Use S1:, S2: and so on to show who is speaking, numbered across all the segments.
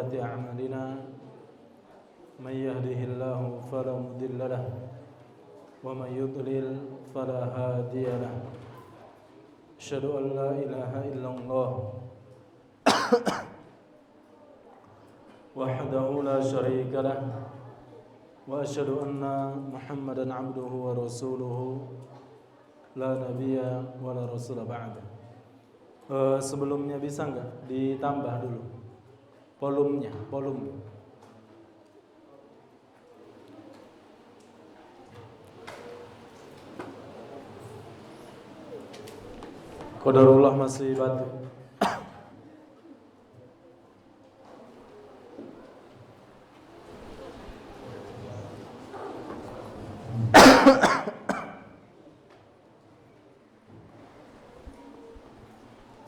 S1: سيئات أعمالنا من يهده الله فلا مضل له ومن يضلل فلا هادي له أشهد أن لا إله إلا الله وحده لا شريك له وأشهد أن محمدا عبده ورسوله لا نبي ولا رسول بعده. Sebelumnya bisa nggak ditambah dulu volume. Qadarullah masih batuk.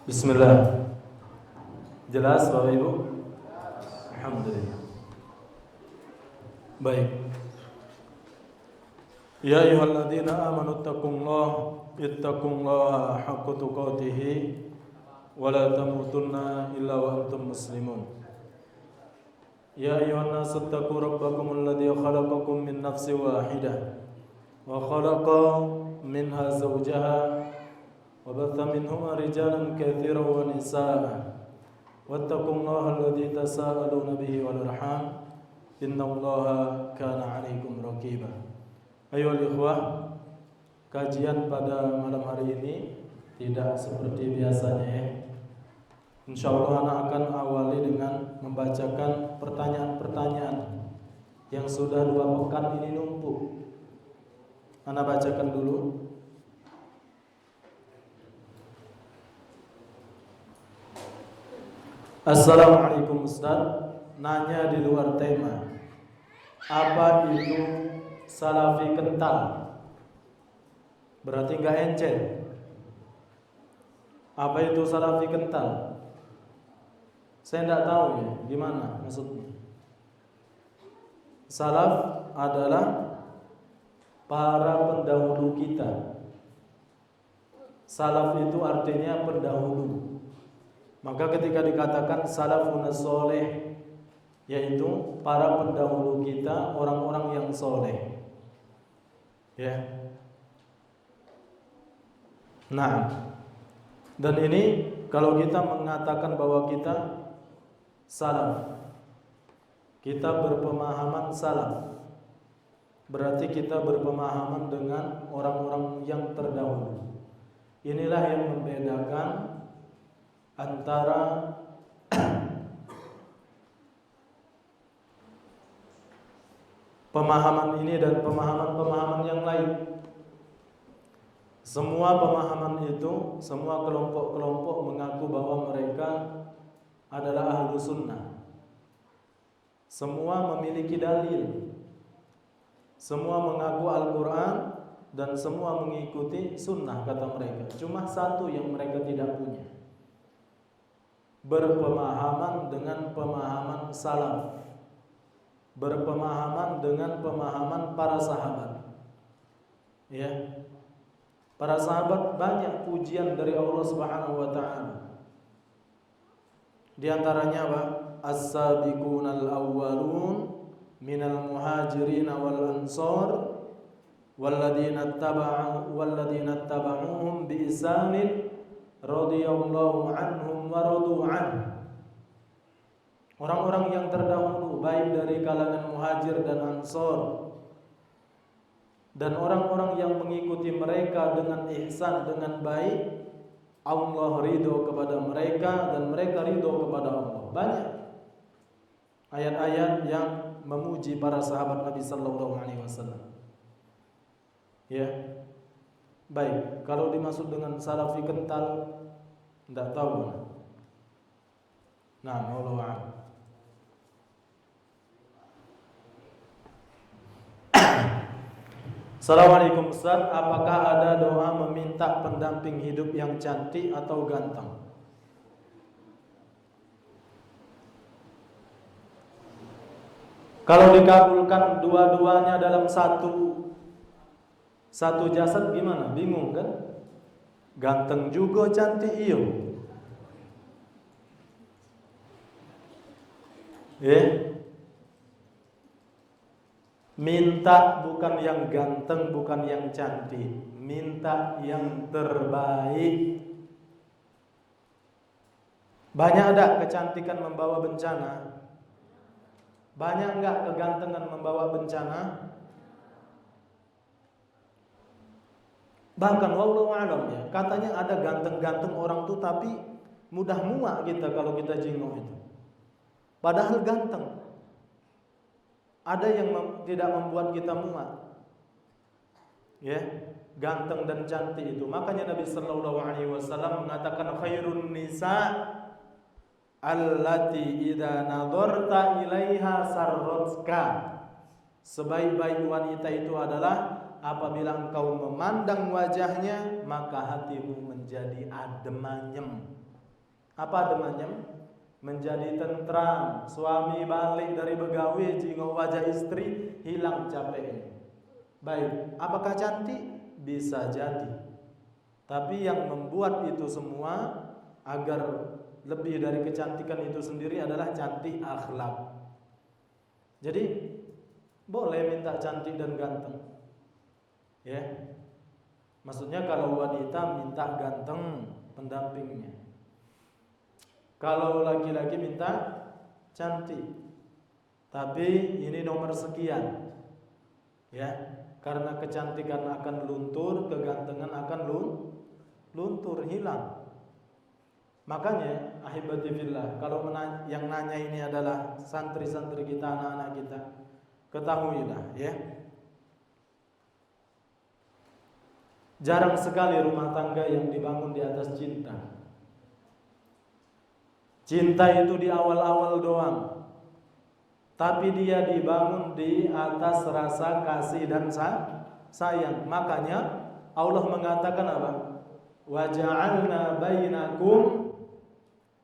S1: Bismillah. Jelas Bapak Ibu? Alhamdulillah. Baik. Ya ayyuhalladzina amanu ittaqullaha haqqa tuqatih wa la tamutunna illa wa antum muslimun. Ya ayyuhan nas ittaqu rabbakum alladzi khalaqakum min nafsin wahidah wa khalaqa minha zawjaha وبث منهما رجالا كثيرا ونساء واتقوا الله الذي تساءلون به والأرحام إن الله كان عليكم رقيبا. Ayo ikhwah, kajian pada malam hari ini tidak seperti biasanya ya. Insyaallah anak akan awali dengan membacakan pertanyaan-pertanyaan yang sudah 2 pekan ini numpuk. Anak bacakan dulu. Assalamualaikum Ustaz, nanya di luar tema. Apa itu salafi kental? Berarti enggak encer. Apa itu salafi kental? Saya enggak tahu ya, gimana maksudnya? Salaf adalah para pendahulu kita. Salaf itu artinya pendahulu. Maka ketika dikatakan salafun soleh, yaitu para pendahulu kita, orang-orang yang soleh. Ya. Nah, dan ini kalau kita mengatakan bahwa kita salaf, kita berpemahaman salaf, berarti kita berpemahaman dengan orang-orang yang terdahulu. Inilah yang membedakan antara pemahaman ini dan pemahaman-pemahaman yang lain. Semua pemahaman itu, semua kelompok-kelompok mengaku bahwa mereka adalah ahlu sunnah. Semua memiliki dalil. Semua mengaku Al-Quran dan semua mengikuti sunnah kata mereka. Cuma satu yang mereka tidak punya, berpemahaman dengan pemahaman salaf, berpemahaman dengan pemahaman para sahabat. Ya, para sahabat banyak pujian dari Allah Subhanahu wa taala. Di antaranya apa? As-sabiqunal awwalun minal muhajirin wal ansar walladzina tabauhum bi ihsanin radhiyallahu anhum wa radu an. Orang-orang yang terdahulu baik dari kalangan muhajir dan ansor dan orang-orang yang mengikuti mereka dengan ihsan, dengan baik, Allah ridho kepada mereka dan mereka ridho kepada Allah. Banyak ayat-ayat yang memuji para sahabat Nabi sallallahu alaihi wasallam. Ya. Baik, kalau dimaksud dengan salafi kental, tidak tahu. Nah, wallahu a'lam. Assalamualaikum Ustaz, apakah ada doa meminta pendamping hidup yang cantik atau ganteng? Kalau dikabulkan dua-duanya dalam satu jasad gimana? Bingung kan? Ganteng juga, cantik iyo. Minta bukan yang ganteng, bukan yang cantik, minta yang terbaik. Banyak ada kecantikan membawa bencana? Banyak enggak kegantengan membawa bencana? Bahkan wallahu alam ya, katanya ada ganteng-ganteng orang tuh tapi mudah muak kita kalau kita jenguk itu. Padahal ganteng. Ada yang tidak membuat kita muak. Ya, ganteng dan cantik itu. Makanya Nabi sallallahu alaihi wasallam mengatakan khairun nisa allati idza nadharta ilaiha sarratka. Sebaik-baik wanita itu adalah apabila engkau memandang wajahnya maka hatimu menjadi adem ayem. Apa adem ayem? Menjadi tentram. Suami balik dari begawe jenguk wajah istri, hilang capeknya. Baik, apakah cantik? Bisa jadi. Tapi yang membuat itu semua agar lebih dari kecantikan itu sendiri adalah cantik akhlak. Jadi boleh minta cantik dan ganteng. Ya. Maksudnya kalau wanita minta ganteng pendampingnya. Kalau laki-laki minta cantik. Tapi ini nomor sekian. Ya. Karena kecantikan akan luntur, kegantengan akan luntur, hilang. Makanya ahibati fillah, kalau yang nanya ini adalah santri-santri kita, anak-anak kita, ketahuilah ya, jarang sekali rumah tangga yang dibangun di atas cinta. Cinta itu di awal-awal doang, tapi dia dibangun di atas rasa kasih dan sayang. Makanya Allah mengatakan apa? Wa ja'alna bainakum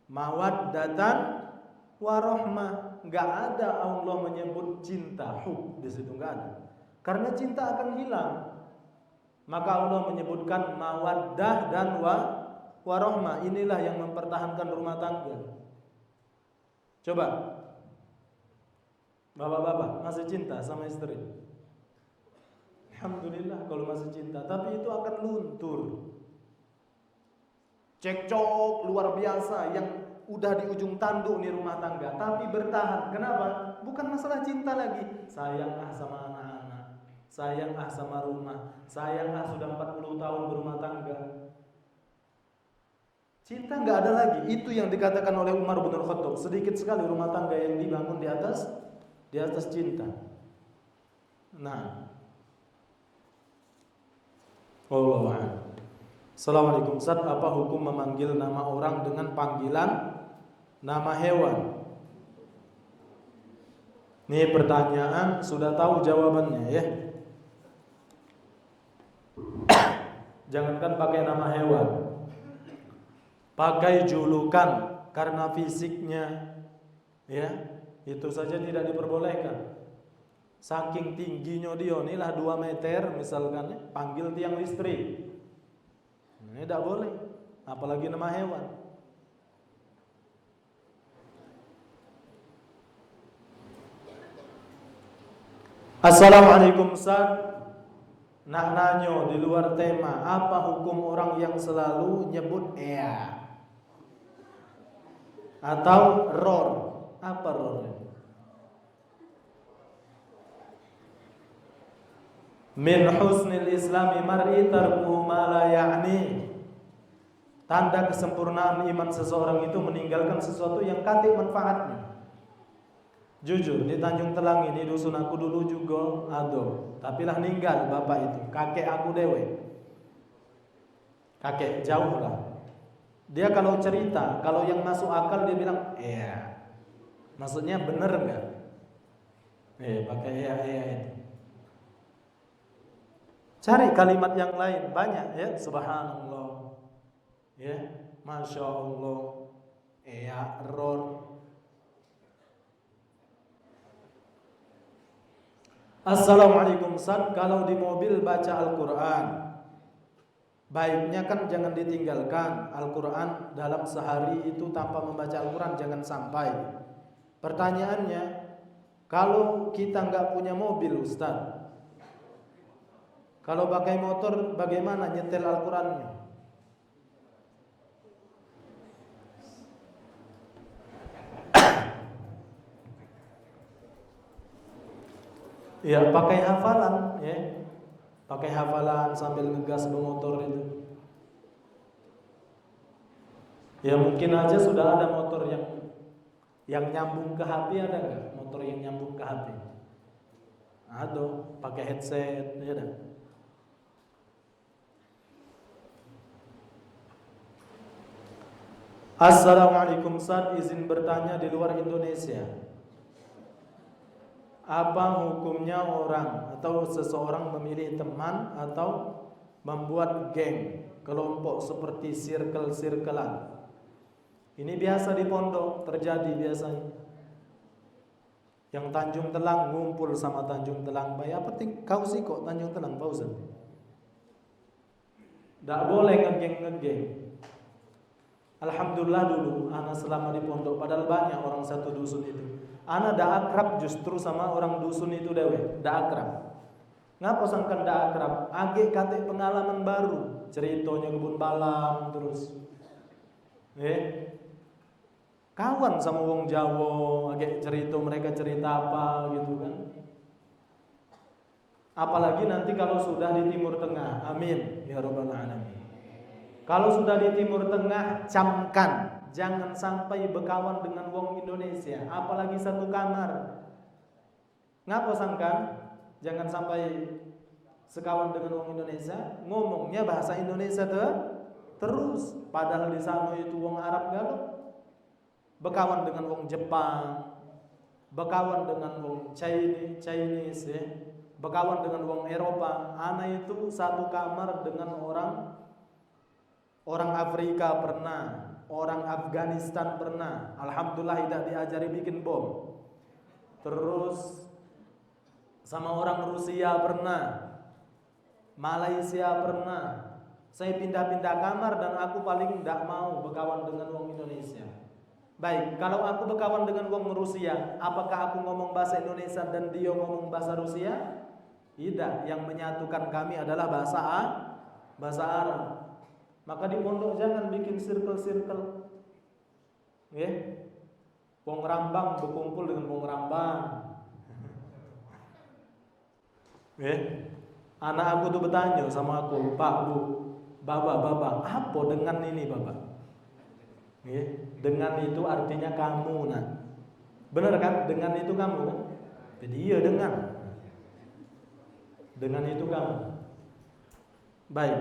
S1: mawaddatan warahmah. Enggak ada Allah menyebut cinta, hub di situ enggak ada. Karena cinta akan hilang. Maka Allah menyebutkan mawaddah dan warahmah. Inilah yang mempertahankan rumah tangga. Coba, bapak-bapak masih cinta sama istri? Alhamdulillah kalau masih cinta. Tapi itu akan luntur. Cekcok luar biasa yang udah di ujung tanduk nih rumah tangga, tapi bertahan. Kenapa? Bukan masalah cinta lagi. Sayang sama anak-anak, sayang sama rumah, sayang sudah 40 tahun berumah tangga. Cinta nggak ada lagi. Itu yang dikatakan oleh Umar bin Khattab. Sedikit sekali rumah tangga yang dibangun di atas cinta. Nah, wallahu a'lam. Assalamualaikum Ustaz, apa hukum memanggil nama orang dengan panggilan nama hewan? Ini pertanyaan sudah tahu jawabannya ya. Jangankan pakai nama hewan, pakai julukan karena fisiknya ya, itu saja tidak diperbolehkan. Saking tingginya dia, inilah 2 meter misalkan ya, panggil tiang listrik. Ini tidak boleh, apalagi nama hewan. Assalamualaikum Ustaz, nak nanyo di luar tema, apa hukum orang yang selalu nyebut ea atau ror? Apa ror? Min husnil islami mar'i tarkuhu ma la ya'ni. Tanda kesempurnaan iman seseorang itu meninggalkan sesuatu yang katik manfaatnya. Jujur, di Tanjung Telang ini dusun aku dulu juga ada, tapi lah ninggal bapak itu, kakek aku dewe. Kakek jauh lah. Dia kalau cerita, kalau yang masuk akal dia bilang, iya. Maksudnya bener enggak? Pakai iya itu. Cari kalimat yang lain, banyak ya, subhanallah. Ya, masya Allah, ya ror. Assalamualaikum Ustaz, kalau di mobil baca Al-Quran, baiknya kan jangan ditinggalkan Al-Quran dalam sehari itu tanpa membaca Al-Quran, jangan sampai. Pertanyaannya, kalau kita nggak punya mobil, Ustaz, kalau pakai motor bagaimana nyetel Al-Qurannya? Ya pakai hafalan, ya, pakai hafalan sambil ngegas bermotor itu. Ya mungkin aja sudah ada motor yang nyambung ke HP, ada nggak? Motor yang nyambung ke HP? Ada, pakai headset, ya dah. Assalamualaikum Ustaz, izin bertanya di luar Indonesia. Apa hukumnya orang atau seseorang memilih teman atau membuat geng, kelompok seperti circle-circlean? Ini biasa di pondok terjadi biasanya. Yang Tanjung Telang ngumpul sama Tanjung Telang. Apa kau sih kok Tanjung Telang, Pak Ustaz? Tidak boleh ngegeng-ngegeng. Alhamdulillah dulu ana selama di pondok, padahal banyak orang satu dusun itu, ana dah akrab justru sama orang dusun itu dewe, dah akrab. Ngapa sangkan dah akrab? Age kate pengalaman baru, ceritanya kebun balam terus. Kawan sama wong Jawa, age cerita mereka cerita apa gitu kan. Apalagi nanti kalau sudah di Timur Tengah. Amin ya rabbal alamin. Kalau sudah di Timur Tengah, camkan, jangan sampai berkawan dengan wong Indonesia, apalagi satu kamar. Ngapa sangkan? Jangan sampai sekawan dengan wong Indonesia, ngomongnya bahasa Indonesia terus, padahal di sana itu wong Arab galau. Berkawan dengan wong Jepang, berkawan dengan wong Chinese, ya. Berkawan dengan wong Eropa. Ana itu satu kamar dengan orang Afrika pernah, orang Afghanistan pernah. Alhamdulillah tidak diajari bikin bom. Terus sama orang Rusia pernah, Malaysia pernah. Saya pindah-pindah kamar dan aku paling tidak mau berkawan dengan wong Indonesia. Baik, kalau aku berkawan dengan wong Rusia, apakah aku ngomong bahasa Indonesia dan dia ngomong bahasa Rusia? Tidak, yang menyatukan kami adalah bahasa Arab. Maka di pondok jangan bikin circle-circle. Wong Rambang berkumpul dengan wong Rambang. Anak aku tuh bertanya sama aku, Pak, Bu, Baba, apa dengan ini Baba? Dengan itu artinya kamu, nah. Benar kan? Dengan itu kamu kan? Jadi iya dengan itu kamu. Baik.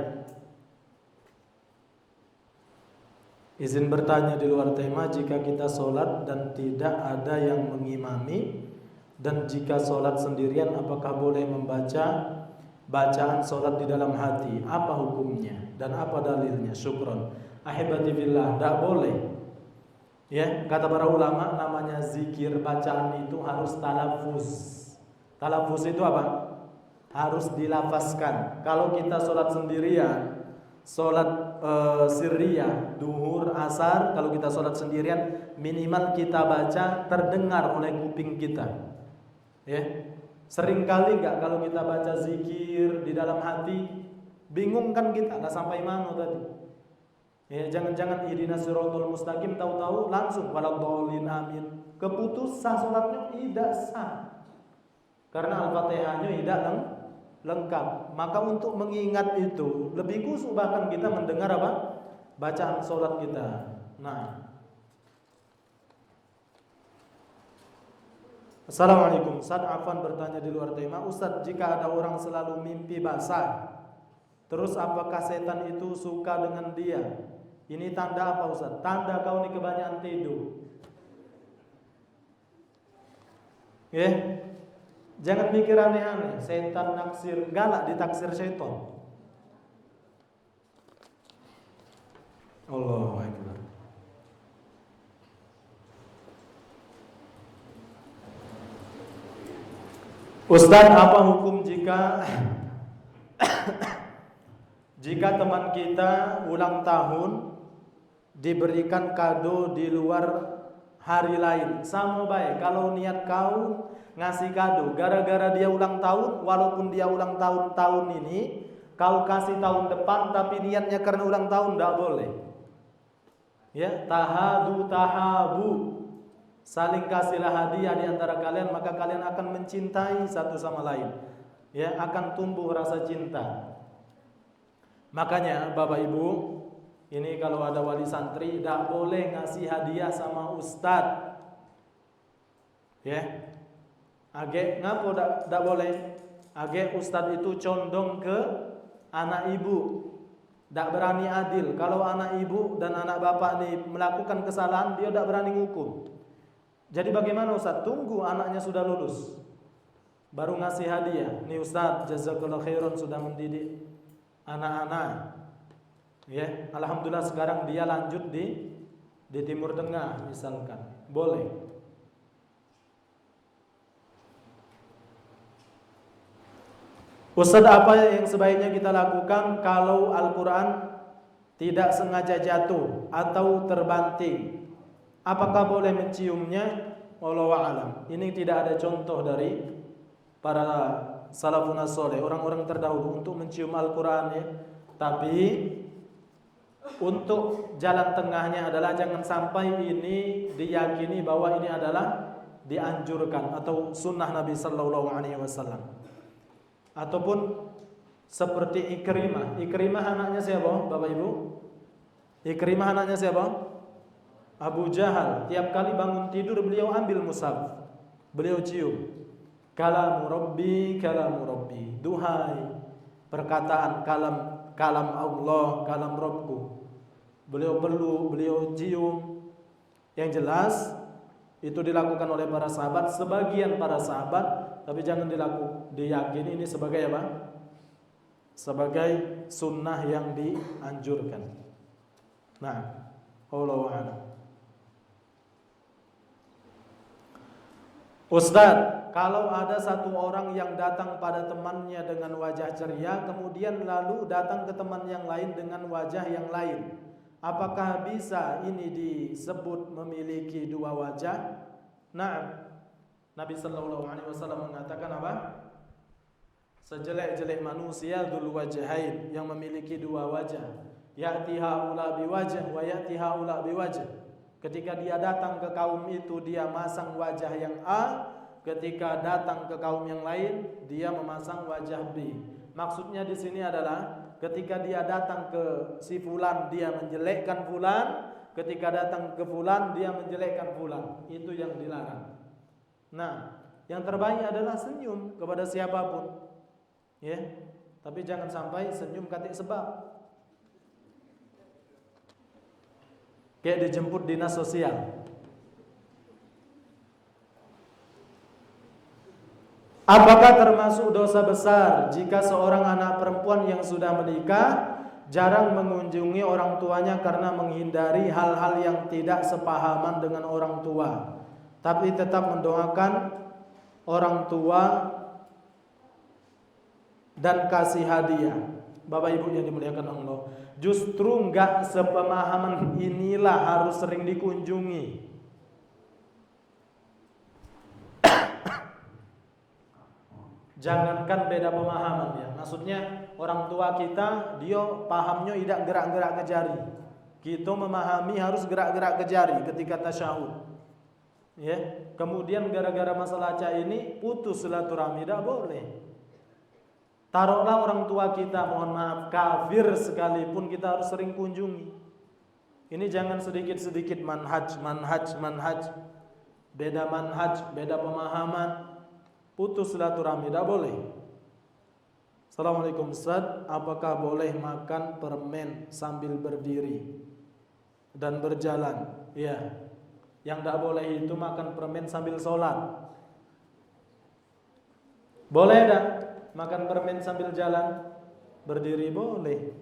S1: Izin bertanya di luar tema, jika kita sholat dan tidak ada yang mengimami, dan jika sholat sendirian, apakah boleh membaca bacaan sholat di dalam hati? Apa hukumnya dan apa dalilnya? Syukron. Ahibati billah, tidak boleh. Ya, kata para ulama, namanya zikir, bacaan itu harus talafuz. Talafuz itu apa? Harus dilafazkan. Kalau kita sholat sendirian, sholat sirriyah, duhur, asar, kalau kita sholat sendirian, minimal kita baca terdengar oleh kuping kita. Ya, seringkali nggak kalau kita baca zikir di dalam hati, bingung kan kita, nggak sampai mana tadi. Ya, jangan-jangan ihdinas siratal mustaqim, tahu-tahu langsung waladhdallin amin. Keputus sah sholatnya? Tidak sah. Karena Al-Fatihahnya tidak lengkap. Maka untuk mengingat itu lebih khusyuk bahkan kita mendengar apa? Bacaan sholat kita. Nah. Assalamualaikum. Ustaz Afan bertanya di luar tema. Ustaz, jika ada orang selalu mimpi basah, terus apakah setan itu suka dengan dia? Ini tanda apa Ustaz? Tanda kau ini kebanyakan tidur. Jangan mikir aneh-aneh. Setan naksir, galak ditaksir setan. Allahu Akbar. Ustaz, apa hukum jika teman kita ulang tahun diberikan kado di luar hari lain. Sama baik kalau niat kau ngasih kado gara-gara dia ulang tahun, walaupun dia ulang tahun ini, kau kasih tahun depan tapi niatnya karena ulang tahun, tidak boleh. Ya, tahabu, saling kasihlah hadiah di antara kalian, maka kalian akan mencintai satu sama lain. Ya, akan tumbuh rasa cinta. Makanya Bapak Ibu, ini kalau ada wali santri tidak boleh ngasih hadiah sama ustadz. Ya. Age ngapo tidak boleh? Age ustadz itu condong ke anak ibu. Tidak berani adil. Kalau anak ibu dan anak bapak ini melakukan kesalahan, dia tidak berani ngukum. Jadi bagaimana Ustaz? Tunggu anaknya sudah lulus, baru ngasih hadiah. Nih Ustaz, jazakallahu khairan sudah mendidik anak-anak. Ya, alhamdulillah sekarang dia lanjut di Timur Tengah misalkan. Boleh. Ustaz, apa yang sebaiknya kita lakukan kalau Al-Quran tidak sengaja jatuh atau terbanting? Apakah boleh menciumnya? Wallahu a'lam. Ini tidak ada contoh dari para salafun saleh, orang-orang terdahulu untuk mencium Al-Quran ya. Tapi untuk jalan tengahnya adalah jangan sampai ini diyakini bahwa ini adalah dianjurkan atau sunnah Nabi Sallallahu Alaihi Wasallam. Ataupun seperti Ikrimah. Ikrimah anaknya siapa Bapak Ibu? Ikrimah anaknya siapa? Abu Jahal. Tiap kali bangun tidur beliau ambil mushaf, beliau cium. Kalamu Rabbi, kalamu Rabbi. Duhai perkataan kalam Allah, kalam Rabbku. Beliau perlu, beliau cium. Yang jelas itu dilakukan oleh para sahabat, sebagian para sahabat. Tapi jangan diyakini ini sebagai apa? Sebagai sunnah yang dianjurkan. Nah, Allahu a'lam. Ustaz, kalau ada satu orang yang datang pada temannya dengan wajah ceria, kemudian lalu datang ke teman yang lain dengan wajah yang lain, apakah bisa ini disebut memiliki dua wajah? Nah, Nabi Sallallahu Alaihi Wasallam mengatakan apa? Sejelek-jelek manusia dzul wajhain, yang memiliki dua wajah. Ya'ti haula biwajh wa ya'ti haula biwajh. Ketika dia datang ke kaum itu dia masang wajah yang A, ketika datang ke kaum yang lain dia memasang wajah B. Maksudnya di sini adalah ketika dia datang ke si fulan dia menjelekkan fulan, ketika datang ke fulan dia menjelekkan fulan. Itu yang dilarang. Nah, yang terbaik adalah senyum kepada siapapun. Ya, tapi jangan sampai senyum katik sebab. Kayak dijemput dinas sosial. Apakah termasuk dosa besar jika seorang anak perempuan yang sudah menikah jarang mengunjungi orang tuanya karena menghindari hal-hal yang tidak sepahaman dengan orang tua, tapi tetap mendoakan orang tua dan kasih hadiah? Bapak Ibu yang dimuliakan Allah, justru enggak sepemahaman inilah harus sering dikunjungi. Jangankan beda pemahaman ya, maksudnya orang tua kita dia pahamnya tidak gerak-gerak ke jari, kita memahami harus gerak-gerak ke jari ketika tasyahud. Ya, kemudian gara-gara masalah ini putus silaturahmi, tidak boleh. Taruhlah orang tua kita, mohon maaf, kafir sekalipun kita harus sering kunjungi. Ini jangan sedikit-sedikit manhaj. Beda manhaj, beda pemahaman, putus silaturahmi, tidak boleh. Assalamualaikum Ustaz, apakah boleh makan permen sambil berdiri dan berjalan? Ya, yang tidak boleh itu makan permen sambil sholat. Boleh tak makan permen sambil jalan berdiri? Boleh.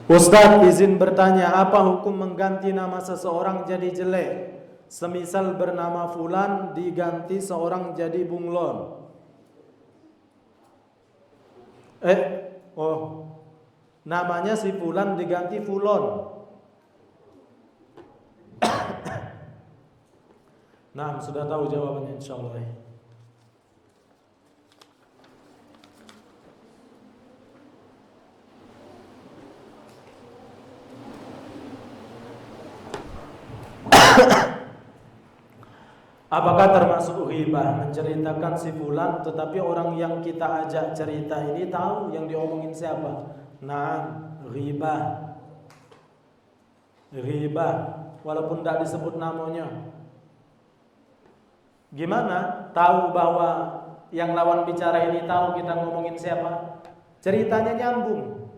S1: Ustaz, izin bertanya, apa hukum mengganti nama seseorang jadi jelek? Semisal bernama Fulan diganti seorang jadi bunglon. Namanya si fulan diganti fulon. Nah, sudah tahu jawabannya insyaallah. Apakah termasuk ghibah menceritakan si fulan tetapi orang yang kita ajak cerita ini tahu yang diomongin siapa? Nah, ghibah. Ghibah walaupun tidak disebut namanya. Gimana tahu bahwa yang lawan bicara ini tahu kita ngomongin siapa? Ceritanya nyambung.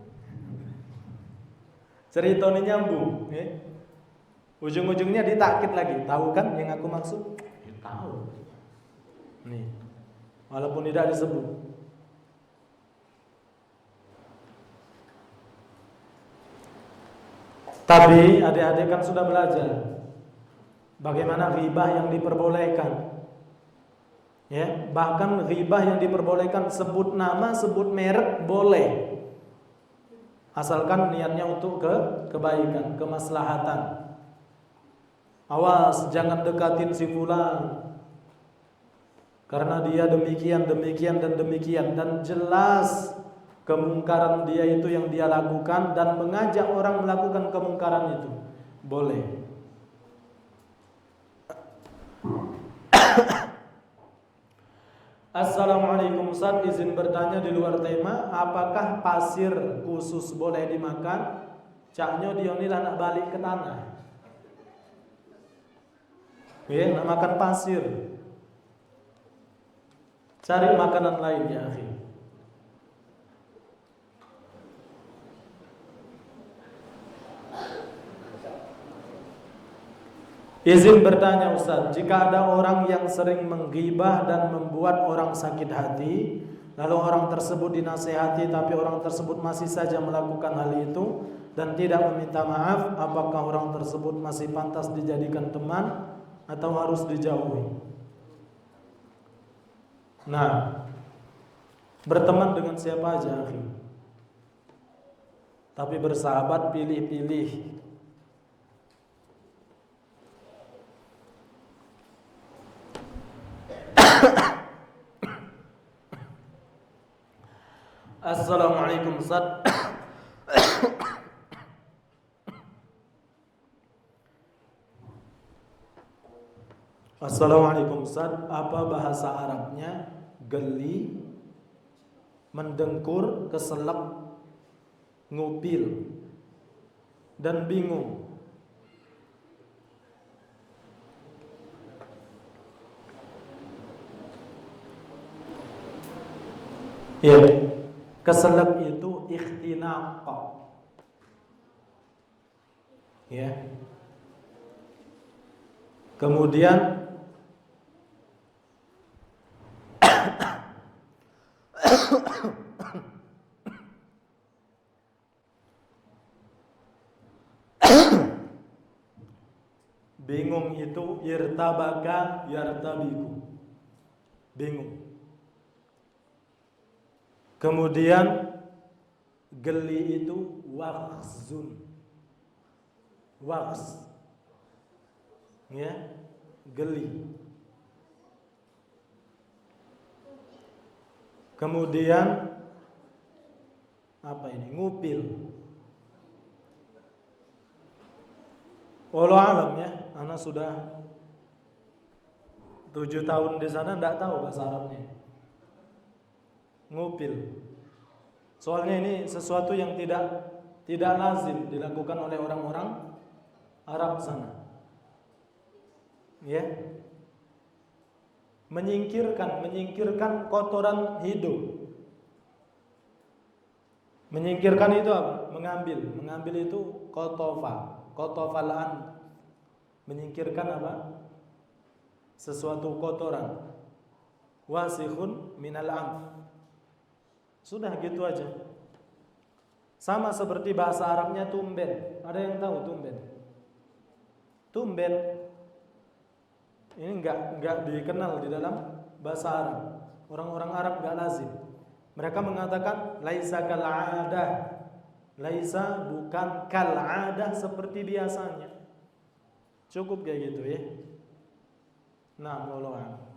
S1: Ceritanya nyambung, Ujung-ujungnya ditakkid lagi. Tahu kan yang aku maksud? Tahu. Nih. Walaupun tidak disebut. Tapi adik-adik kan sudah belajar bagaimana ghibah yang diperbolehkan. Ya, bahkan ghibah yang diperbolehkan sebut nama, sebut merek boleh. Asalkan niatnya untuk kebaikan, kemaslahatan. Awas, jangan dekatin si fulan. Karena dia demikian, demikian dan demikian, dan jelas kemungkaran dia itu yang dia lakukan dan mengajak orang melakukan kemungkaran itu. Boleh. Assalamualaikum Ustaz, izin bertanya di luar tema, apakah pasir khusus boleh dimakan? Caknya dionilah nak balik ke tanah. Nak makan pasir. Cari makanan lain ya akhi. Izin bertanya Ustaz, jika ada orang yang sering menggibah dan membuat orang sakit hati, lalu orang tersebut dinasihati tapi orang tersebut masih saja melakukan hal itu dan tidak meminta maaf, apakah orang tersebut masih pantas dijadikan teman atau harus dijauhi? Nah, berteman dengan siapa aja akhi, tapi bersahabat pilih-pilih. Assalamualaikum Ustaz. Assalamualaikum Ustaz, apa bahasa Arabnya geli, mendengkur, keselak, ngupil, dan bingung? Ya, keselak itu ikhtinaq. Ya. Kemudian bingung itu irtabaka yartabiku. Bingung. Kemudian geli itu wakhzun. Wakhz. Ya, geli. Kemudian apa ini? Ngupil. Wallahu alam ya, anak sudah 7 tahun di sana, tidak tahu bahasa Arabnya. Ngupil. Soalnya ini sesuatu yang tidak lazim dilakukan oleh orang-orang Arab sana. Ya. Menyingkirkan kotoran hidup. Menyingkirkan itu apa? Mengambil itu kotofalan. Menyingkirkan apa? Sesuatu kotoran. Wasikhun minal anf. Sudah gitu aja. Sama seperti bahasa Arabnya tumben. Ada yang tahu tumben? Tumben ini enggak dikenal di dalam bahasa Arab. Orang-orang Arab enggak lazim. Mereka mengatakan laisa kal'adah. Laisa bukan kal'adah seperti biasanya. Cukup kayak gitu ya. Nah, wallahu.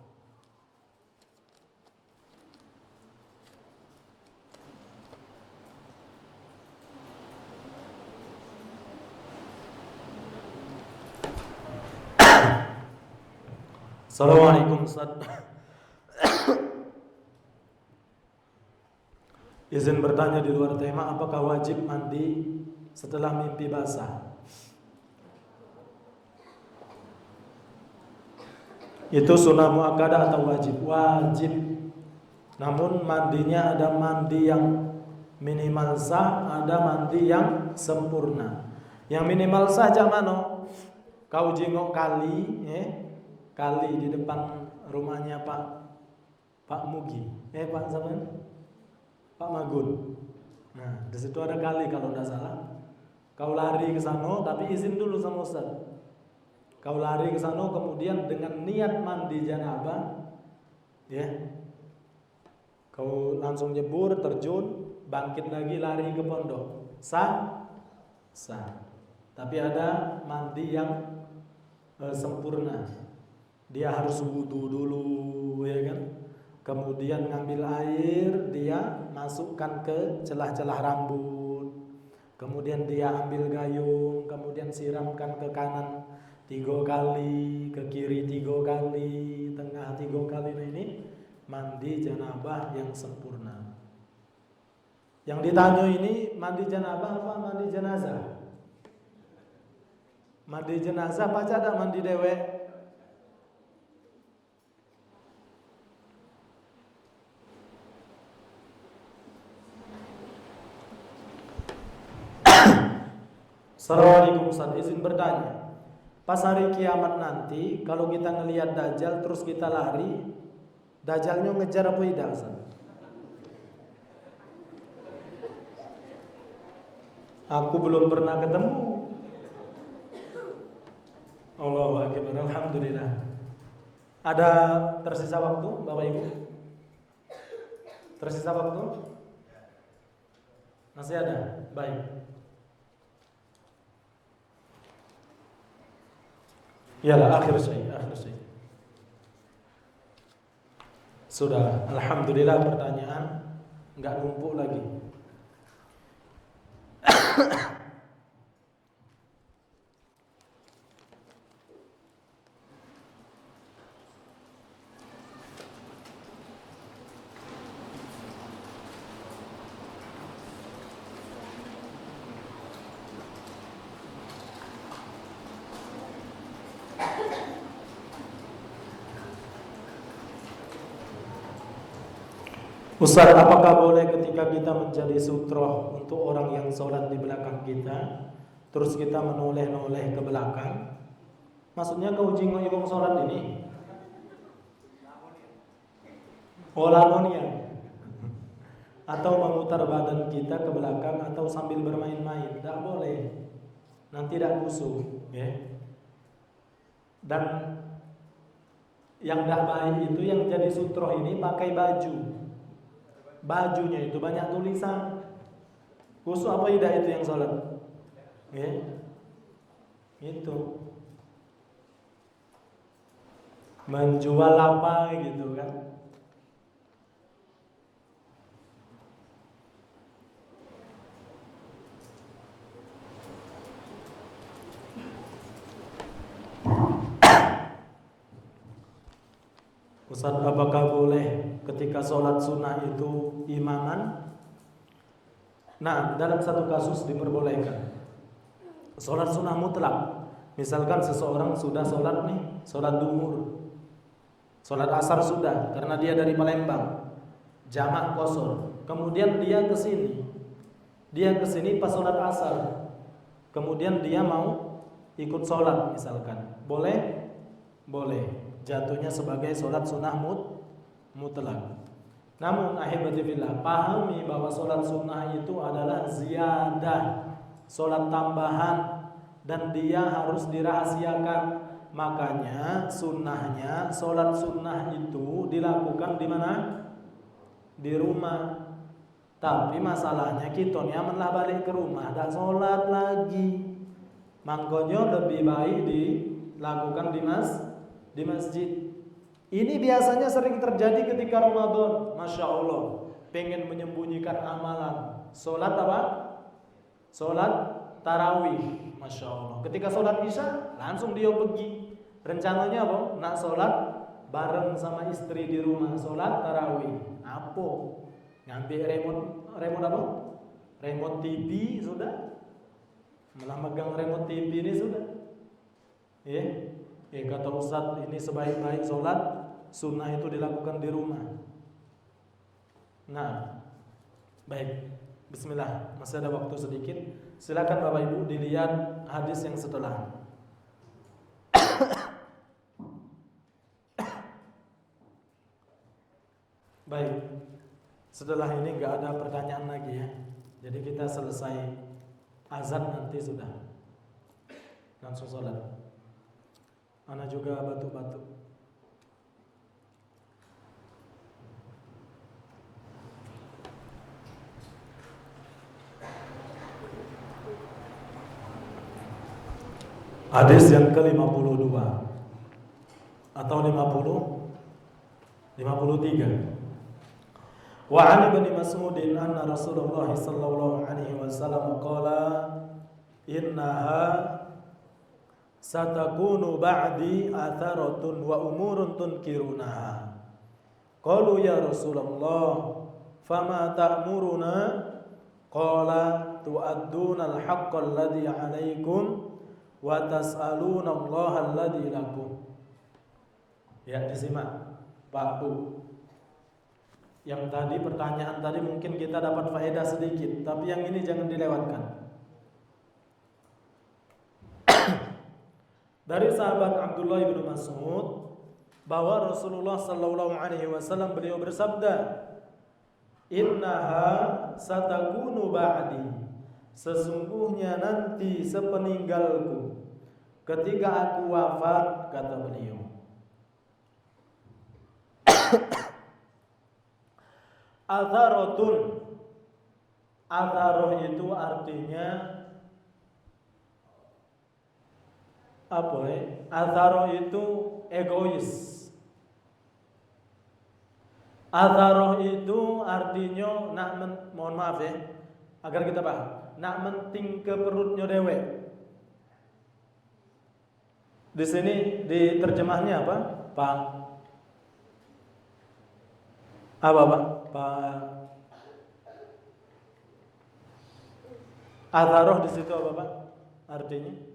S1: Assalamualaikum Ustaz. Izin bertanya di luar tema, apakah wajib mandi setelah mimpi basah? Itu sunnah muakkadah atau wajib? Wajib. Namun mandinya ada mandi yang minimal sah, ada mandi yang sempurna. Yang minimal sah jamano? Kau jengok kali, kali di depan rumahnya Pak Mugi, Pak Zaman, Pak Magun. Nah, di situ ada kali kalau tidak salah. Kau lari ke sana, tapi izin dulu sama Ustaz. Kau lari ke sana, kemudian dengan niat mandi janabah, ya, kau langsung nyebur, terjun, bangkit lagi, lari ke pondok. Sah? Sah. Tapi ada mandi yang sempurna. Dia harus wudu dulu, ya kan? Kemudian ngambil air, dia masukkan ke celah-celah rambut. Kemudian dia ambil gayung, kemudian siramkan ke kanan 3 kali, ke kiri 3 kali, tengah 3 kali. Nah, ini mandi janabah yang sempurna. Yang ditanya ini mandi janabah apa mandi jenazah? Mandi jenazah baca ada mandi dewek. Assalamualaikum Ustaz, izin bertanya. Pas hari kiamat nanti, kalau kita ngelihat Dajjal terus kita lari, Dajjalnya ngejar apa tidak Ustaz? Aku belum pernah ketemu. Allahu Akbar, alhamdulillah. Ada tersisa waktu, Bapak Ibu? Tersisa waktu? Masih ada? Baik. Yalah, akhir syai. Sudah, alhamdulillah pertanyaan enggak numpuk lagi. Ustaz, apakah boleh ketika kita menjadi sutroh untuk orang yang sholat di belakang kita, terus kita menoleh-noleh ke belakang? Maksudnya kau jingok imam sholat ini? Olamonia. Atau memutar badan kita ke belakang atau sambil bermain-main? Tidak boleh. Nanti tidak khusyuk, ya. Dan yang tidak baik itu yang jadi sutroh ini pakai baju. Bajunya itu banyak tulisan. Khusyuk apa tidak itu yang sholat? Ya, itu menjual apa gitu kan? Ustaz, apakah boleh ketika sholat sunnah itu imaman? Nah, dalam satu kasus diperbolehkan. Sholat sunnah mutlak. Misalkan seseorang sudah sholat nih, sholat duhur, sholat asar sudah, karena dia dari Palembang, jamak qashar. Kemudian dia ke sini pas sholat asar. Kemudian dia mau ikut sholat misalkan, boleh? Boleh. Jatuhnya sebagai sholat sunnah mutlak. Namun ahibati fillah, pahami bahwa sholat sunnah itu adalah ziyadah, sholat tambahan, dan dia harus dirahasiakan. Makanya sunnahnya sholat sunnah itu dilakukan di mana? Di rumah. Tapi masalahnya kita nyamanlah balik ke rumah, dak sholat lagi. Makanya lebih baik dilakukan di masjid. Ini biasanya sering terjadi ketika Ramadan. Masya Allah, pengen menyembunyikan amalan. Sholat apa? Sholat tarawih. Masya Allah. Ketika sholat isya, langsung dia pergi. Rencananya apa? Nak sholat bareng sama istri di rumah, sholat tarawih. Apa? Ngambil remote apa? Remote TV sudah. Malah megang remote TV ini sudah. Kata Ustaz, ini sebaik-baik sholat sunnah itu dilakukan di rumah. Nah, baik. Bismillah, masih ada waktu sedikit. Silakan Bapak Ibu dilihat hadis yang setelah. Baik. Setelah ini nggak ada pertanyaan lagi ya. Jadi kita selesai azan nanti sudah langsung sholat. Ana juga batuk-batuk. Hadis yang ke-52 atau 53. Wa 'an Ibnu Mas'ud anna Rasulullah sallallahu alaihi wasallam qala innaha satakunu ba'di atharatun wa umurun tunkirunaha. Qalu ya Rasulullah fama ta'muruna? Qala tu'adduna al-haqqa alladhi 'alaikum wa tas'aluna Allah alladhi lakum. Ya, disimak Pak Bu. Yang tadi pertanyaan tadi mungkin kita dapat faedah sedikit, tapi yang ini jangan dilewatkan. Dari sahabat Abdullah bin Mas'ud bahwa Rasulullah sallallahu alaihi wasallam beliau bersabda, "Innaha satakunu ba'di." Sesungguhnya nanti sepeninggalku, ketika aku wafat, kata beliau, atharatun. Atharoh itu artinya apa ya? Atharoh itu egois. Atharoh itu artinya mohon maaf ya, agar kita paham, nak menting ke perutnya dewek. Di sini di terjemahnya apa? Pak Atharoh di situ apa Pak? Artinya?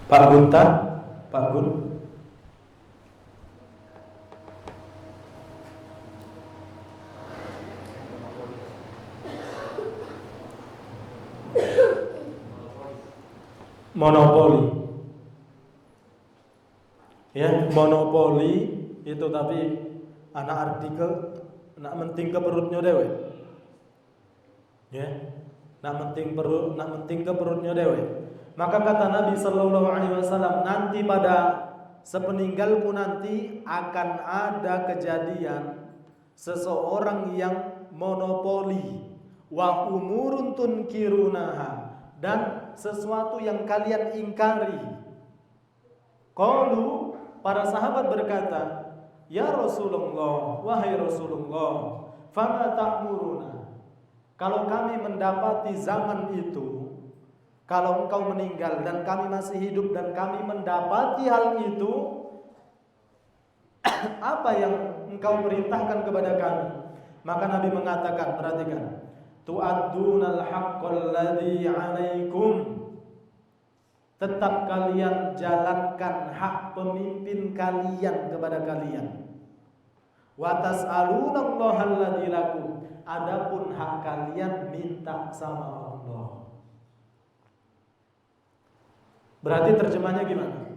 S1: Pak Gunta, Pak Gun. Monopoli. Ya, monopoli itu tapi anak artikel nak menting ke perutnya dewe. Ya, nak menting ke perutnya dewe. Maka kata Nabi sallallahu alaihi wasallam, nanti pada sepeninggalku nanti akan ada kejadian seseorang yang monopoli, wa umurun tunkirunaha, dan sesuatu yang kalian ingkari. Qalu, para sahabat berkata, ya Rasulullah, wahai Rasulullah, fama ta'muruna? Kalau kami mendapati zaman itu, kalau engkau meninggal dan kami masih hidup dan kami mendapati hal itu, apa yang engkau perintahkan kepada kami? Maka Nabi mengatakan, perhatikan, tu'addunal haqqal ladzi 'alaikum. Tetap kalian jalankan hak pemimpin kalian kepada kalian. Wa tas'alunallaha alladzi lakum. Adapun hak kalian minta sama Allah. Berarti terjemahnya gimana?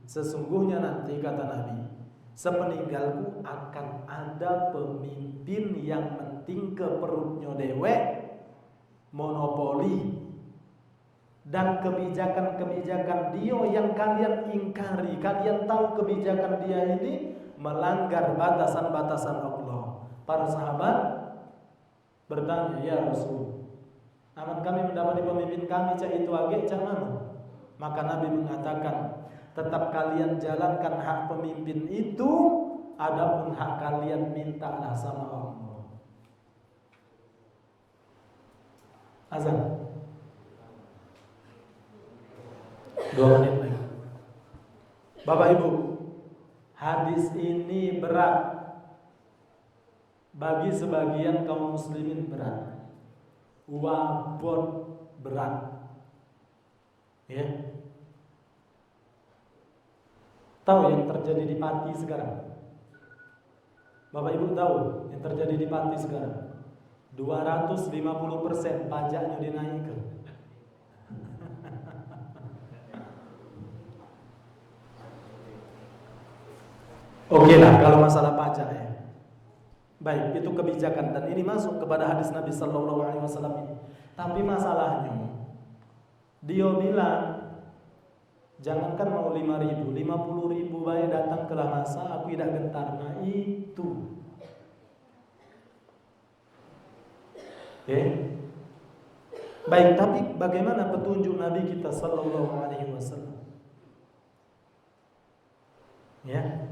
S1: Sesungguhnya nanti kata Nabi, sepeninggalku akan ada pemimpin yang menting ke perutnya dewek, monopoli dan kebijakan-kebijakan dia yang kalian ingkari, kalian tahu kebijakan dia ini melanggar batasan-batasan Allah. Para sahabat bertanya, ya Rasul, aman kami mendapati pemimpin kami cak itu agak cak mana? Maka Nabi mengatakan, tetap kalian jalankan hak pemimpin itu, adapun hak kalian mintalah sama Allah. Azan 2 menit lagi. Bapak Ibu, hadis ini berat bagi sebagian kaum muslimin, berat, wabot berat, ya. Tahu yang terjadi di Pati sekarang? Bapak Ibu tahu yang terjadi di Pati sekarang? 250% pajaknya dinaikkan. Oke lah kalau masalah pajak ya. Baik, itu kebijakan dan ini masuk kepada hadis Nabi sallallahu alaihi wasallam ini. Tapi masalahnya dia bilang jangankan mau 5.000, 50.000 baik datang ke masa aku tidak gentar. Nah itu. Oke. Baik, tapi bagaimana petunjuk Nabi kita sallallahu alaihi wasallam? Ya.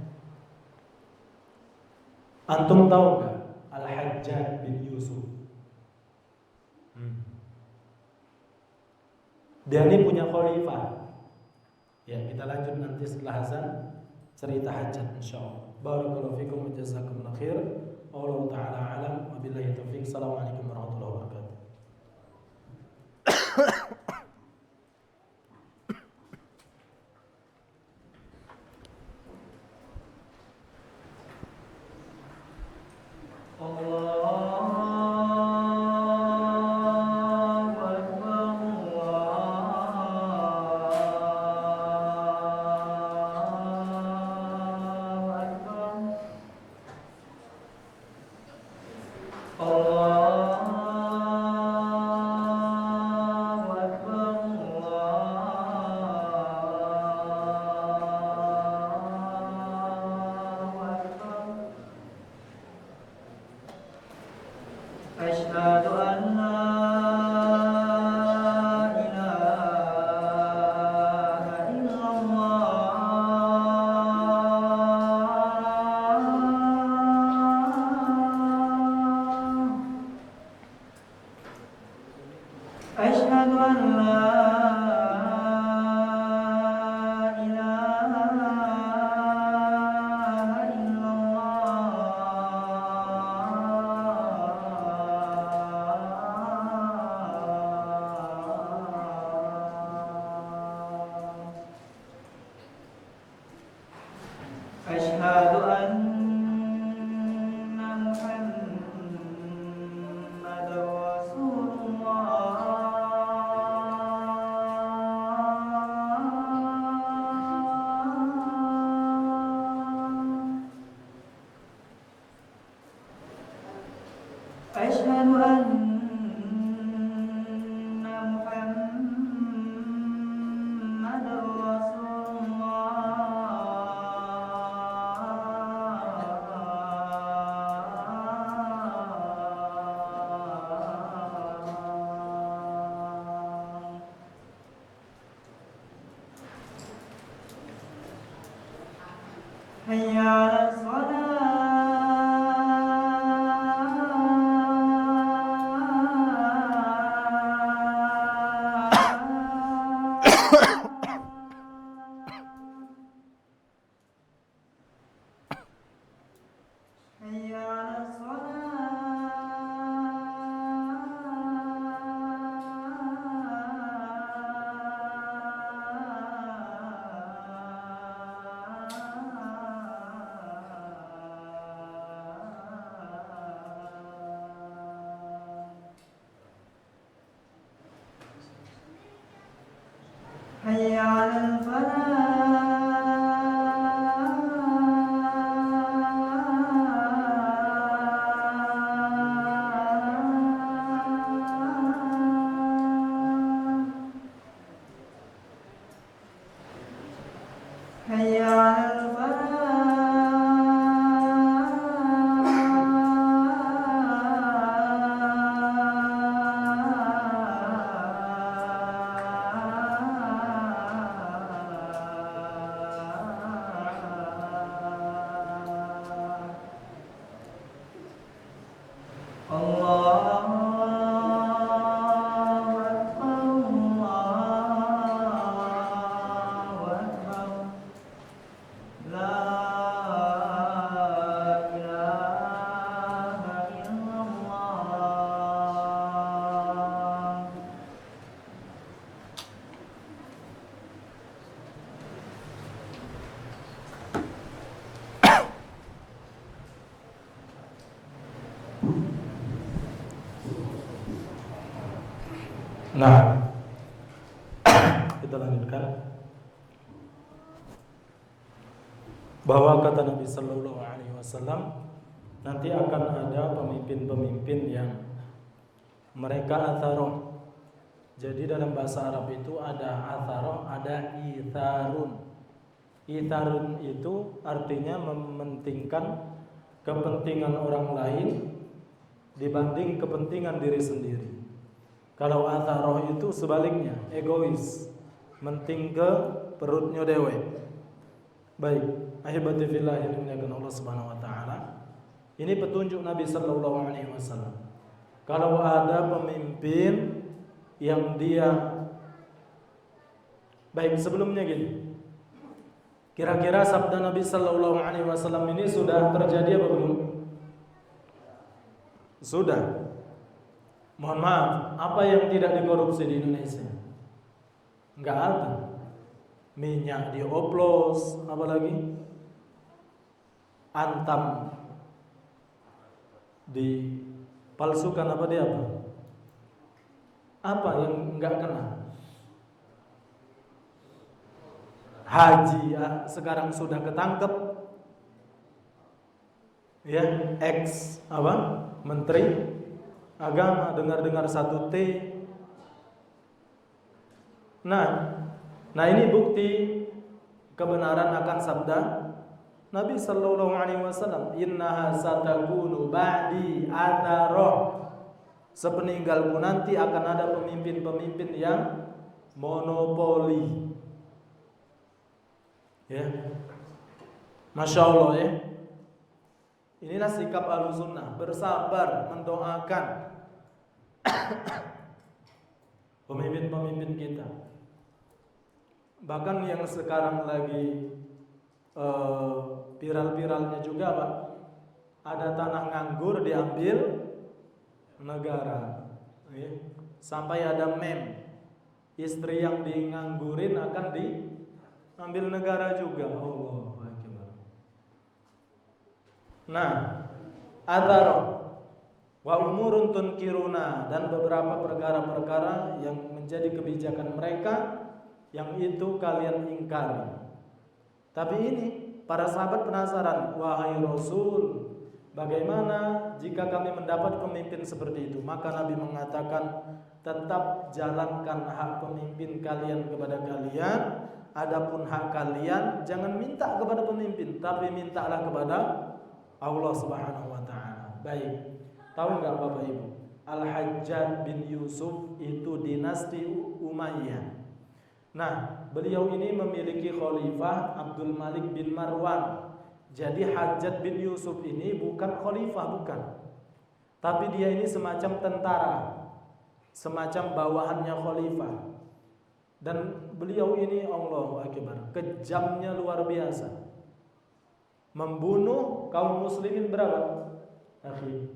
S1: Antum tahu enggak Al-Hajjaj bin Yusuf? Dia ini punya khalifah. Ya, kita lanjut nanti setelah azan cerita hajat insyaallah. Barakallahu fikum wa jazakumullahu khair. Wallahu taala alam wa billahi taufiq. Assalamualaikum warahmatullahi wabarakatuh. Nah, kita lanjutkan. Bahwa kata Nabi Sallallahu Alaihi Wasallam, nanti akan ada pemimpin-pemimpin yang mereka atharoh. Jadi dalam bahasa Arab itu ada atharoh, ada itharun. Itharun itu artinya mementingkan kepentingan orang lain dibanding kepentingan diri sendiri. Kalau atharoh itu sebaliknya, egois, menting ke perutnya dewe. Baik, ahibati fillah yang dimuliakan Allah Subhanahu wa taala. Ini petunjuk Nabi sallallahu alaihi wasallam. Kalau ada pemimpin yang dia baik, sebelumnya gini. Kira-kira sabda Nabi sallallahu alaihi wasallam ini sudah terjadi apa belum? Sudah. Mohon maaf, apa yang tidak dikorupsi di Indonesia? Enggak ada. Minyak dioplos, apalagi antam dipalsukan, apa dia apa? Apa yang enggak kena? Haji ya, sekarang sudah ketangkep, ya, ex apa? Menteri Agama, dengar-dengar 1T. Nah ini bukti kebenaran akan sabda Nabi sallallahu alaihi wasallam, innaha satakunu ba'di atharoh. Sepeninggalku nanti akan ada pemimpin-pemimpin yang monopoli. Ya. Masya Allah ya. Inilah sikap Ahlussunnah, bersabar mendoakan pemimpin-pemimpin kita. Bahkan yang sekarang lagi viral-viralnya juga Pak, ada tanah nganggur diambil negara, ya. Sampai ada meme, istri yang dianggurin akan diambil negara juga. Allahu Akbar. Nah, atharoh wa umurun tunkiruna, dan beberapa perkara-perkara yang menjadi kebijakan mereka yang itu kalian ingkari. Tapi ini para sahabat penasaran, wahai Rasul, bagaimana jika kami mendapat pemimpin seperti itu? Maka Nabi mengatakan, tetap jalankan hak pemimpin kalian kepada kalian. Adapun hak kalian jangan minta kepada pemimpin, tapi mintalah kepada Allah Subhanahu wa taala. Baik. Tahu enggak Bapak Ibu? Al-Hajjaj bin Yusuf itu dinasti Umayyah. Nah, beliau ini memiliki khalifah Abdul Malik bin Marwan. Jadi Hajjaj bin Yusuf ini bukan khalifah, bukan. Tapi dia ini semacam tentara, semacam bawahannya khalifah. Dan beliau ini, Allahu Akbar, kejamnya luar biasa. Membunuh kaum muslimin berapa? Akhi.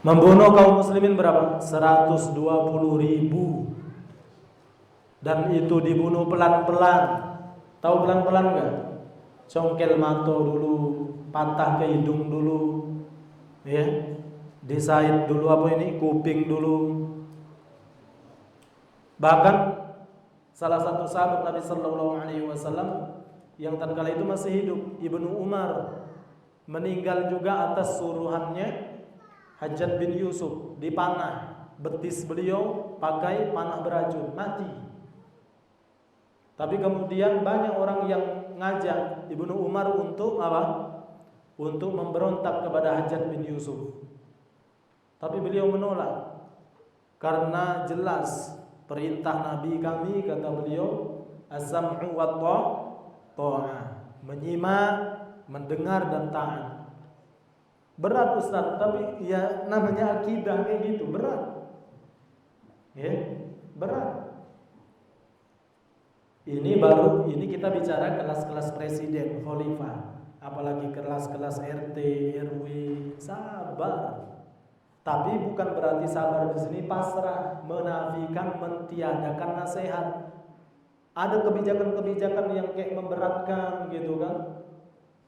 S1: Membunuh kaum muslimin berapa? 120.000. Dan itu dibunuh pelan-pelan. Tahu pelan-pelan enggak? Congkel mata dulu, patah ke hidung dulu, ya. Disait dulu kuping dulu. Bahkan salah satu sahabat Nabi sallallahu alaihi wasallam yang tatkala itu masih hidup, Ibnu Umar, meninggal juga atas suruhannya Hajjaj bin Yusuf, dipanah betis beliau pakai panah beracun, mati. Tapi kemudian banyak orang yang ngajak Ibnu Umar untuk apa? Untuk memberontak kepada Hajjaj bin Yusuf. Tapi beliau menolak. Karena jelas perintah Nabi kami, kata beliau, as-sam'u wa ta'ah, menyimak, mendengar dan taat. Berat Ustaz, tapi ya namanya akidah kayak gitu, berat. Ya, berat. Ini kita bicara kelas-kelas presiden, khalifah, apalagi kelas-kelas RT, RW, sabar. Tapi bukan berarti sabar di sini pasrah, menafikan, mentiadakan nasihat. Ada kebijakan-kebijakan yang kayak memberatkan gitu kan.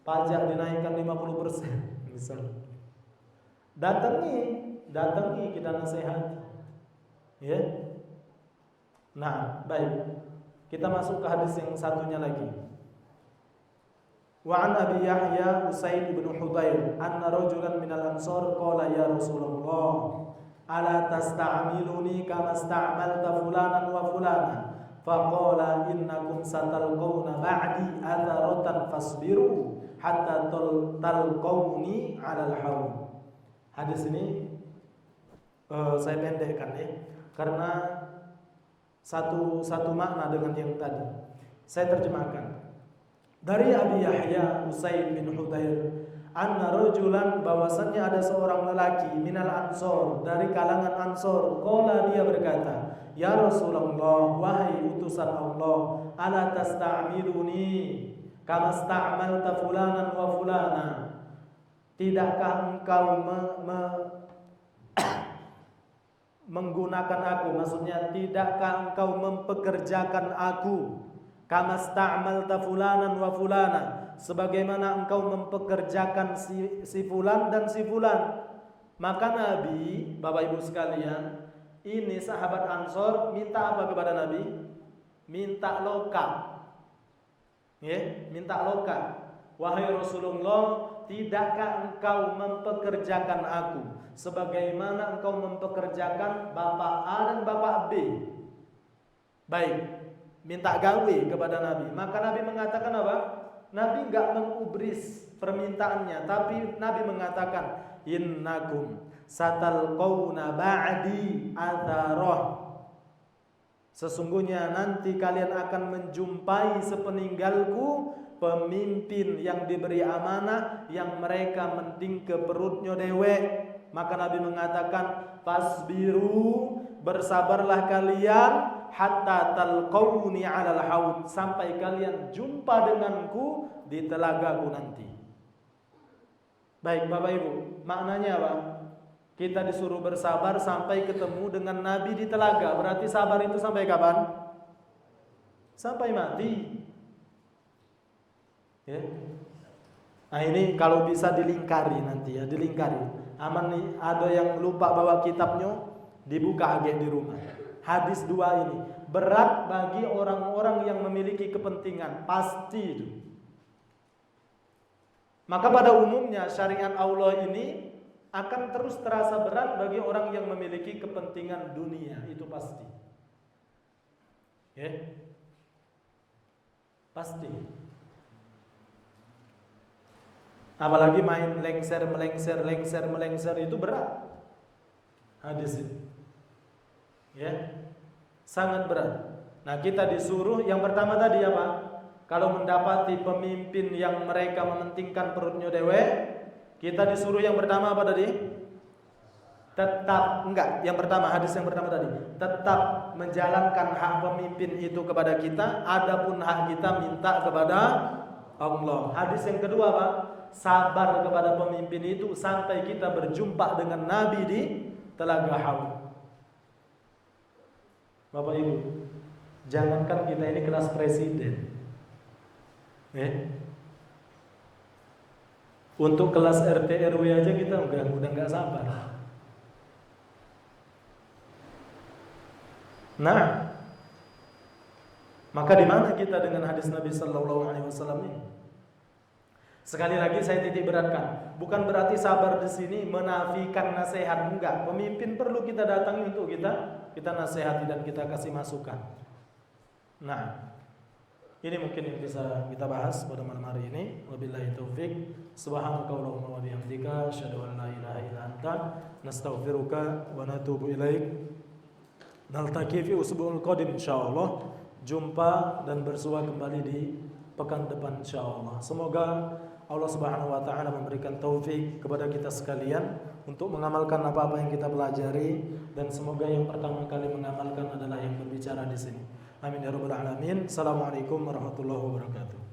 S1: pajak dinaikkan 50%, misal. Datangi kita nasihati. Ya. Nah, baik. Kita masuk ke hadis yang satunya lagi. Wa an Abi Yahya Usaid bin Hudayr anna rajulan minal ansar qala ya Rasulullah ala tasta'miluni kama sta'malta fulanan wa fulana faqala innakum satalqawna ba'di atharatan fasbiru hatta talqawni 'alal haud. Hadis ini saya pendekkan ya, karena satu makna dengan yang tadi. Saya terjemahkan. Dari Abi Yahya Usaid bin Hudayr, anna rajulan, bahwasannya ada seorang lelaki minal ansor, dari kalangan ansor, qala, dia berkata, ya Rasulullah, wahai utusan Allah, ala tasta'miluni kama sta'malta fulanan wa fulana, tidakkah engkau menggunakan aku, maksudnya tidakkah engkau mempekerjakan aku, kama sta'malta fulanan wa fulana, sebagaimana engkau mempekerjakan si fulan dan si fulan. Maka Nabi, Bapak Ibu sekalian, ini sahabat Ansor minta apa kepada Nabi? Minta loka. Ya, minta loka. Wahai Rasulullah, tidakkah engkau mempekerjakan aku sebagaimana engkau mempekerjakan Bapak A dan Bapak B? Baik. Minta gawe kepada Nabi. Maka Nabi mengatakan apa? Nabi enggak mengubris permintaannya, tapi Nabi mengatakan innakum satalqawna ba'di atharah, sesungguhnya nanti kalian akan menjumpai sepeninggalku pemimpin yang diberi amanah yang mereka menting ke perutnya dewek. Maka Nabi mengatakan fasbiru, bersabarlah kalian, hatta talqawni 'alal haud, sampai kalian jumpa denganku di telagaku nanti. Baik Bapak Ibu, maknanya apa? Kita disuruh bersabar sampai ketemu dengan Nabi di telaga. Berarti sabar itu sampai kapan? Sampai mati. Ya. Nah ini kalau bisa dilingkari nanti ya, dilingkari. Aman nih, ada yang lupa bawa kitabnya, dibuka aja di rumah. Hadis 2 ini berat bagi orang-orang yang memiliki kepentingan, pasti itu. Maka pada umumnya syariat Allah ini akan terus terasa berat bagi orang yang memiliki kepentingan dunia, itu pasti. Ya. Pasti. Apalagi main lengser itu berat. Hadis itu. Ya, sangat berat. Nah kita disuruh yang pertama tadi apa? Kalau mendapati pemimpin yang mereka mementingkan perutnya dewe, kita disuruh yang pertama apa tadi? Yang pertama, hadis yang pertama tadi, tetap menjalankan hak pemimpin itu kepada kita, adapun hak kita minta kepada Allah. Hadis yang kedua apa? Sabar kepada pemimpin itu sampai kita berjumpa dengan Nabi di Telaga Haud. Bapak Ibu, jangankan kita ini kelas presiden, untuk kelas RT RW aja kita udah nggak sabar. Nah, maka di mana kita dengan hadis Nabi Sallallahu Alaihi Wasallam ini? Sekali lagi saya titik beratkan, bukan berarti sabar di sini menafikan nasihat, enggak. Pemimpin perlu kita datangi untuk kita nasihati dan kita kasih masukan. Nah, ini mungkin yang bisa kita bahas pada malam hari ini. Wabillahi taufik. Subhanakallahumma wa bihamdika, asyhadu an la ilaha illa anta, nastaghfiruka wa natubu ilaik. Naltaqi fi usbu'il qadim insyaallah. Jumpa dan bersua kembali di pekan depan insyaallah. Semoga Allah Subhanahu wa taala memberikan taufik kepada kita sekalian untuk mengamalkan apa-apa yang kita pelajari, dan semoga yang pertama kali mengamalkan adalah yang berbicara di sini. Amin ya rabbal alamin. Assalamualaikum warahmatullahi wabarakatuh.